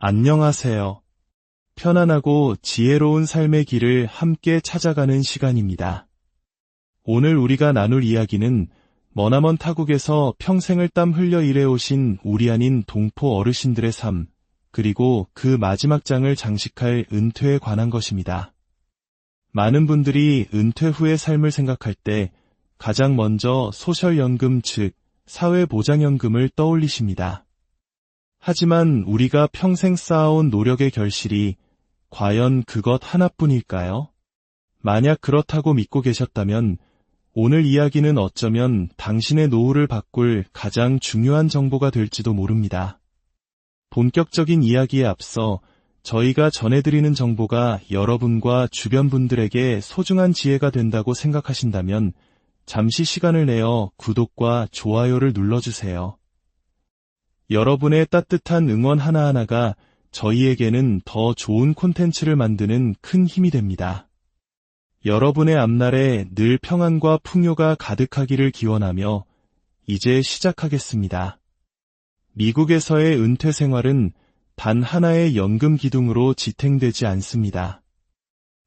안녕하세요. 편안하고 지혜로운 삶의 길을 함께 찾아가는 시간입니다. 오늘 우리가 나눌 이야기는 머나먼 타국에서 평생을 땀 흘려 일해오신 우리 아닌 동포 어르신들의 삶, 그리고 그 마지막 장을 장식할 은퇴에 관한 것입니다. 많은 분들이 은퇴 후의 삶을 생각할 때 가장 먼저 소셜연금 즉 사회보장연금을 떠올리십니다. 하지만 우리가 평생 쌓아온 노력의 결실이 과연 그것 하나뿐일까요? 만약 그렇다고 믿고 계셨다면 오늘 이야기는 어쩌면 당신의 노후를 바꿀 가장 중요한 정보가 될지도 모릅니다. 본격적인 이야기에 앞서 저희가 전해드리는 정보가 여러분과 주변 분들에게 소중한 지혜가 된다고 생각하신다면 잠시 시간을 내어 구독과 좋아요를 눌러주세요. 여러분의 따뜻한 응원 하나하나가 저희에게는 더 좋은 콘텐츠를 만드는 큰 힘이 됩니다. 여러분의 앞날에 늘 평안과 풍요가 가득하기를 기원하며 이제 시작하겠습니다. 미국에서의 은퇴 생활은 단 하나의 연금 기둥으로 지탱되지 않습니다.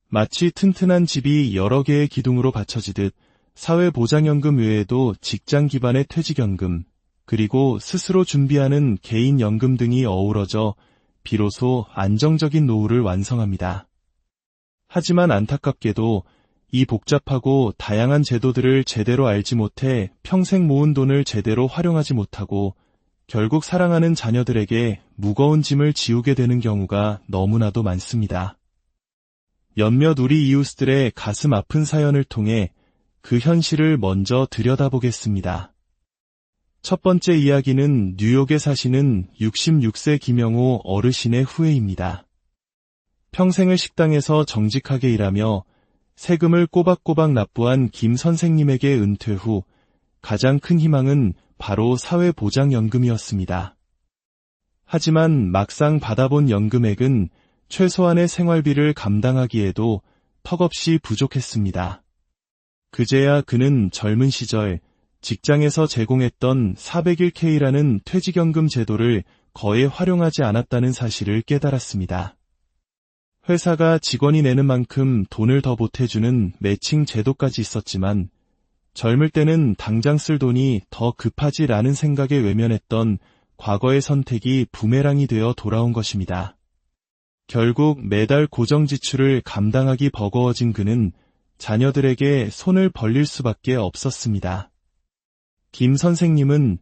마치 튼튼한 집이 여러 개의 기둥으로 받쳐지듯 사회보장연금 외에도 직장 기반의 퇴직연금, 그리고 스스로 준비하는 개인연금 등이 어우러져 비로소 안정적인 노후를 완성합니다. 하지만 안타깝게도 이 복잡하고 다양한 제도들을 제대로 알지 못해 평생 모은 돈을 제대로 활용하지 못하고 결국 사랑하는 자녀들에게 무거운 짐을 지우게 되는 경우가 너무나도 많습니다. 몇몇 우리 이웃들의 가슴 아픈 사연을 통해 그 현실을 먼저 들여다보겠습니다. 첫 번째 이야기는 뉴욕에 사시는 66세 김영호 어르신의 후회입니다. 평생을 식당에서 정직하게 일하며 세금을 꼬박꼬박 납부한 김 선생님에게 은퇴 후 가장 큰 희망은 바로 사회보장연금이었습니다. 하지만 막상 받아본 연금액은 최소한의 생활비를 감당하기에도 턱없이 부족했습니다. 그제야 그는 젊은 시절 직장에서 제공했던 401K라는 퇴직연금 제도를 거의 활용하지 않았다는 사실을 깨달았습니다. 회사가 직원이 내는 만큼 돈을 더 보태주는 매칭 제도까지 있었지만 젊을 때는 당장 쓸 돈이 더 급하지라는 생각에 외면했던 과거의 선택이 부메랑이 되어 돌아온 것입니다. 결국 매달 고정 지출을 감당하기 버거워진 그는 자녀들에게 손을 벌릴 수밖에 없었습니다. 김 선생님은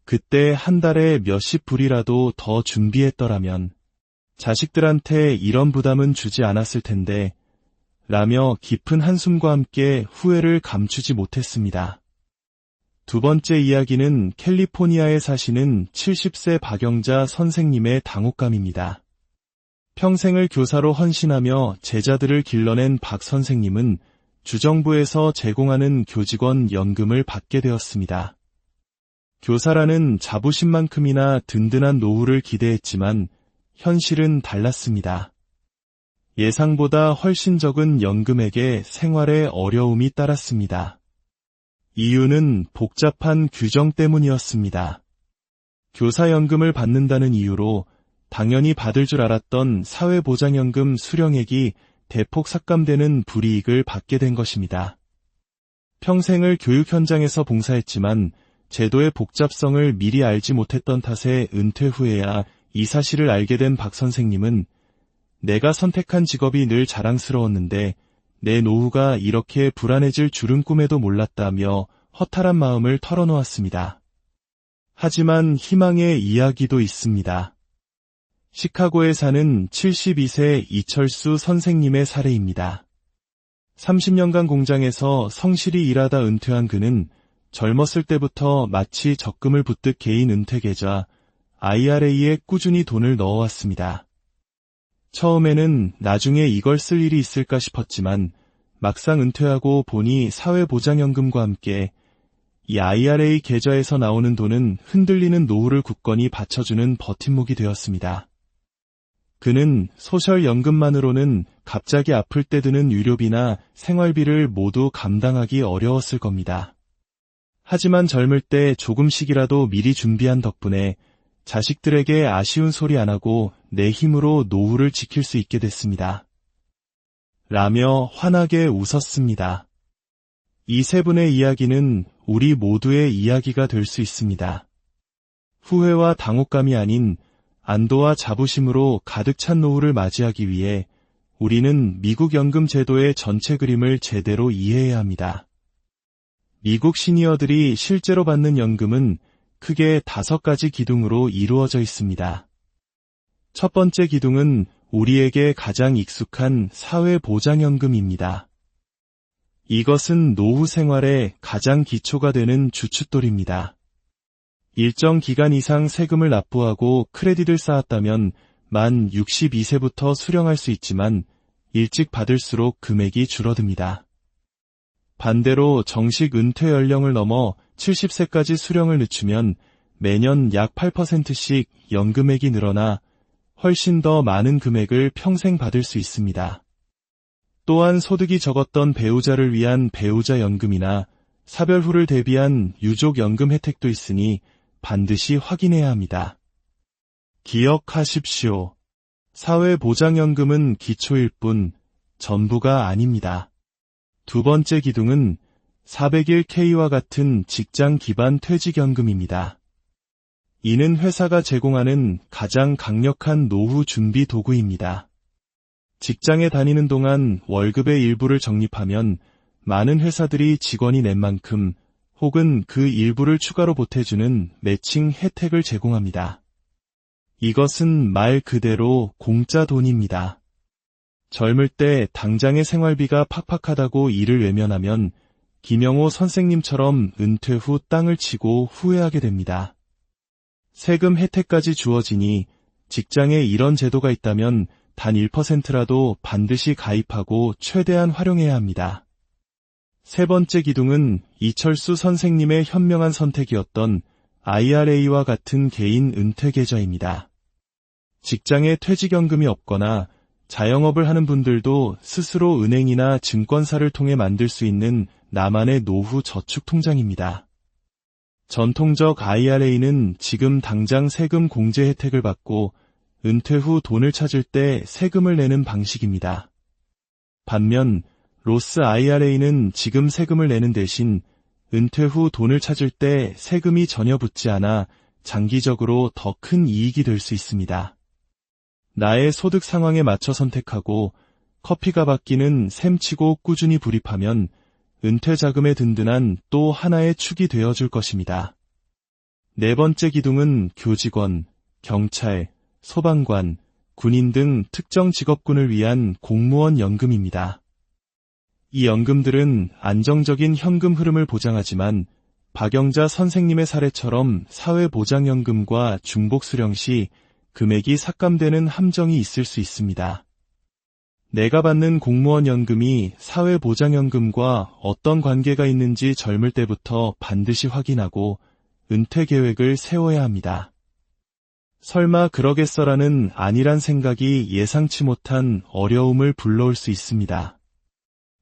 그때 한 달에 몇십 불이라도 더 준비했더라면 자식들한테 이런 부담은 주지 않았을 텐데 라며 깊은 한숨과 함께 후회를 감추지 못했습니다. 두 번째 이야기는 캘리포니아에 사시는 70세 박영자 선생님의 당혹감입니다. 평생을 교사로 헌신하며 제자들을 길러낸 박 선생님은 주정부에서 제공하는 교직원 연금을 받게 되었습니다. 교사라는 자부심만큼이나 든든한 노후를 기대했지만 현실은 달랐습니다. 예상보다 훨씬 적은 연금액에 생활에 어려움이 따랐습니다. 이유는 복잡한 규정 때문이었습니다. 교사연금을 받는다는 이유로 당연히 받을 줄 알았던 사회보장연금 수령액이 대폭 삭감되는 불이익을 받게 된 것입니다. 평생을 교육 현장에서 봉사했지만 제도의 복잡성을 미리 알지 못했던 탓에 은퇴 후에야 이 사실을 알게 된 박 선생님은 내가 선택한 직업이 늘 자랑스러웠는데 내 노후가 이렇게 불안해질 줄은 꿈에도 몰랐다며 허탈한 마음을 털어놓았습니다. 하지만 희망의 이야기도 있습니다. 시카고에 사는 72세 이철수 선생님의 사례입니다. 30년간 공장에서 성실히 일하다 은퇴한 그는 젊었을 때부터 마치 적금을 붓듯 개인 은퇴 계좌 IRA에 꾸준히 돈을 넣어왔습니다. 처음에는 나중에 이걸 쓸 일이 있을까 싶었지만 막상 은퇴하고 보니 사회보장연금과 함께 이 IRA 계좌에서 나오는 돈은 흔들리는 노후를 굳건히 받쳐주는 버팀목이 되었습니다. 그는 소셜연금만으로는 갑자기 아플 때 드는 유료비나 생활비를 모두 감당하기 어려웠을 겁니다. 하지만 젊을 때 조금씩이라도 미리 준비한 덕분에 자식들에게 아쉬운 소리 안 하고 내 힘으로 노후를 지킬 수 있게 됐습니다. 라며 환하게 웃었습니다. 이 세 분의 이야기는 우리 모두의 이야기가 될 수 있습니다. 후회와 당혹감이 아닌 안도와 자부심으로 가득 찬 노후를 맞이하기 위해 우리는 미국 연금 제도의 전체 그림을 제대로 이해해야 합니다. 미국 시니어들이 실제로 받는 연금은 크게 5가지 기둥으로 이루어져 있습니다. 첫 번째 기둥은 우리에게 가장 익숙한 사회보장연금입니다. 이것은 노후 생활의 가장 기초가 되는 주춧돌입니다. 일정 기간 이상 세금을 납부하고 크레딧을 쌓았다면 만 62세부터 수령할 수 있지만 일찍 받을수록 금액이 줄어듭니다. 반대로 정식 은퇴 연령을 넘어 70세까지 수령을 늦추면 매년 약 8%씩 연금액이 늘어나 훨씬 더 많은 금액을 평생 받을 수 있습니다. 또한 소득이 적었던 배우자를 위한 배우자 연금이나 사별 후를 대비한 유족 연금 혜택도 있으니 반드시 확인해야 합니다. 기억하십시오. 사회보장연금은 기초일 뿐 전부가 아닙니다. 두 번째 기둥은 401K와 같은 직장 기반 퇴직연금입니다. 이는 회사가 제공하는 가장 강력한 노후 준비 도구입니다. 직장에 다니는 동안 월급의 일부를 적립하면 많은 회사들이 직원이 낸 만큼 혹은 그 일부를 추가로 보태주는 매칭 혜택을 제공합니다. 이것은 말 그대로 공짜 돈입니다. 젊을 때 당장의 생활비가 팍팍하다고 일을 외면하면 김영호 선생님처럼 은퇴 후 땅을 치고 후회하게 됩니다. 세금 혜택까지 주어지니 직장에 이런 제도가 있다면 단 1%라도 반드시 가입하고 최대한 활용해야 합니다. 세 번째 기둥은 이철수 선생님의 현명한 선택이었던 IRA와 같은 개인 은퇴 계좌입니다. 직장에 퇴직연금이 없거나 자영업을 하는 분들도 스스로 은행이나 증권사를 통해 만들 수 있는 나만의 노후 저축 통장입니다. 전통적 IRA는 지금 당장 세금 공제 혜택을 받고 은퇴 후 돈을 찾을 때 세금을 내는 방식입니다. 반면 로스 IRA는 지금 세금을 내는 대신 은퇴 후 돈을 찾을 때 세금이 전혀 붙지 않아 장기적으로 더 큰 이익이 될 수 있습니다. 나의 소득 상황에 맞춰 선택하고 커피가 바뀌는 셈치고 꾸준히 불입하면 은퇴 자금의 든든한 또 하나의 축이 되어줄 것입니다. 네 번째 기둥은 교직원, 경찰, 소방관, 군인 등 특정 직업군을 위한 공무원 연금입니다. 이 연금들은 안정적인 현금 흐름을 보장하지만 박영자 선생님의 사례처럼 사회보장연금과 중복수령 시 금액이 삭감되는 함정이 있을 수 있습니다. 내가 받는 공무원 연금이 사회보장연금과 어떤 관계가 있는지 젊을 때부터 반드시 확인하고 은퇴 계획을 세워야 합니다. 설마 그러겠어라는 안일한 생각이 예상치 못한 어려움을 불러올 수 있습니다.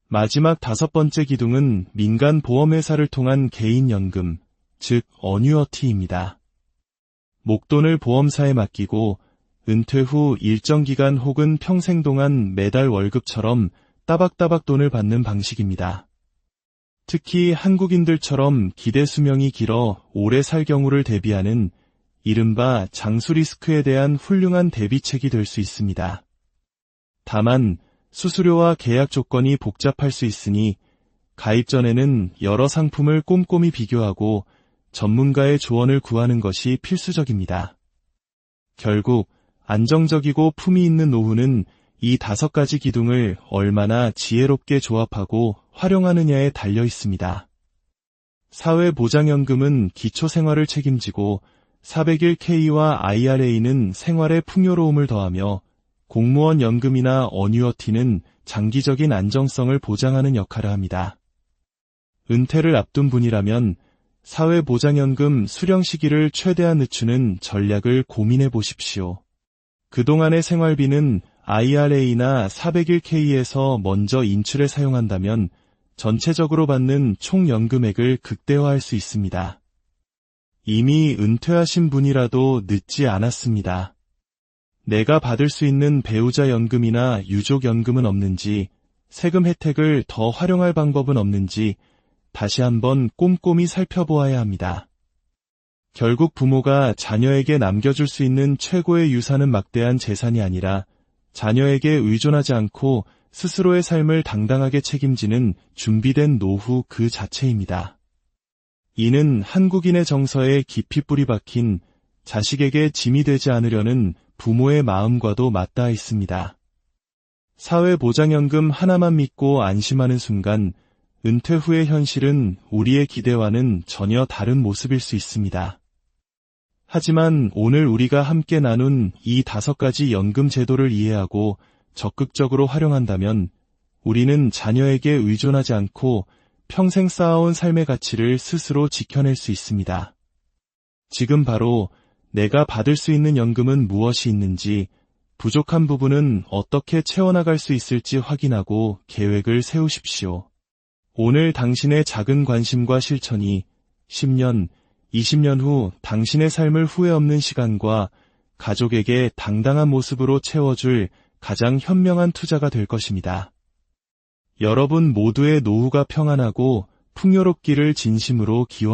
마지막 5번째 기둥은 민간 보험회사를 통한 개인연금, 즉 어뉴어티입니다. 목돈을 보험사에 맡기고 은퇴 후 일정 기간 혹은 평생 동안 매달 월급처럼 따박따박 돈을 받는 방식입니다. 특히 한국인들처럼 기대 수명이 길어 오래 살 경우를 대비하는 이른바 장수 리스크에 대한 훌륭한 대비책이 될 수 있습니다. 다만 수수료와 계약 조건이 복잡할 수 있으니 가입 전에는 여러 상품을 꼼꼼히 비교하고 전문가의 조언을 구하는 것이 필수적입니다. 결국 안정적이고 품위 있는 노후는 이 5가지 기둥을 얼마나 지혜롭게 조합하고 활용하느냐에 달려 있습니다. 사회보장연금은 기초생활을 책임지고 401K와 IRA는 생활의 풍요로움을 더하며 공무원 연금이나 어뉴어티는 장기적인 안정성을 보장하는 역할을 합니다. 은퇴를 앞둔 분이라면 사회보장연금 수령 시기를 최대한 늦추는 전략을 고민해 보십시오. 그동안의 생활비는 IRA나 401K에서 먼저 인출해 사용한다면 전체적으로 받는 총 연금액을 극대화할 수 있습니다. 이미 은퇴하신 분이라도 늦지 않았습니다. 내가 받을 수 있는 배우자 연금이나 유족 연금은 없는지, 세금 혜택을 더 활용할 방법은 없는지 다시 한번 꼼꼼히 살펴보아야 합니다. 결국 부모가 자녀에게 남겨줄 수 있는 최고의 유산은 막대한 재산이 아니라 자녀에게 의존하지 않고 스스로의 삶을 당당하게 책임지는 준비된 노후 그 자체입니다. 이는 한국인의 정서에 깊이 뿌리 박힌 자식에게 짐이 되지 않으려는 부모의 마음과도 맞닿아 있습니다. 사회보장연금 하나만 믿고 안심하는 순간 은퇴 후의 현실은 우리의 기대와는 전혀 다른 모습일 수 있습니다. 하지만 오늘 우리가 함께 나눈 이 5가지 연금 제도를 이해하고 적극적으로 활용한다면 우리는 자녀에게 의존하지 않고 평생 쌓아온 삶의 가치를 스스로 지켜낼 수 있습니다. 지금 바로 내가 받을 수 있는 연금은 무엇이 있는지, 부족한 부분은 어떻게 채워나갈 수 있을지 확인하고 계획을 세우십시오. 오늘 당신의 작은 관심과 실천이 10년, 20년 후 당신의 삶을 후회 없는 시간과 가족에게 당당한 모습으로 채워줄 가장 현명한 투자가 될 것입니다. 여러분 모두의 노후가 평안하고 풍요롭기를 진심으로 기원합니다.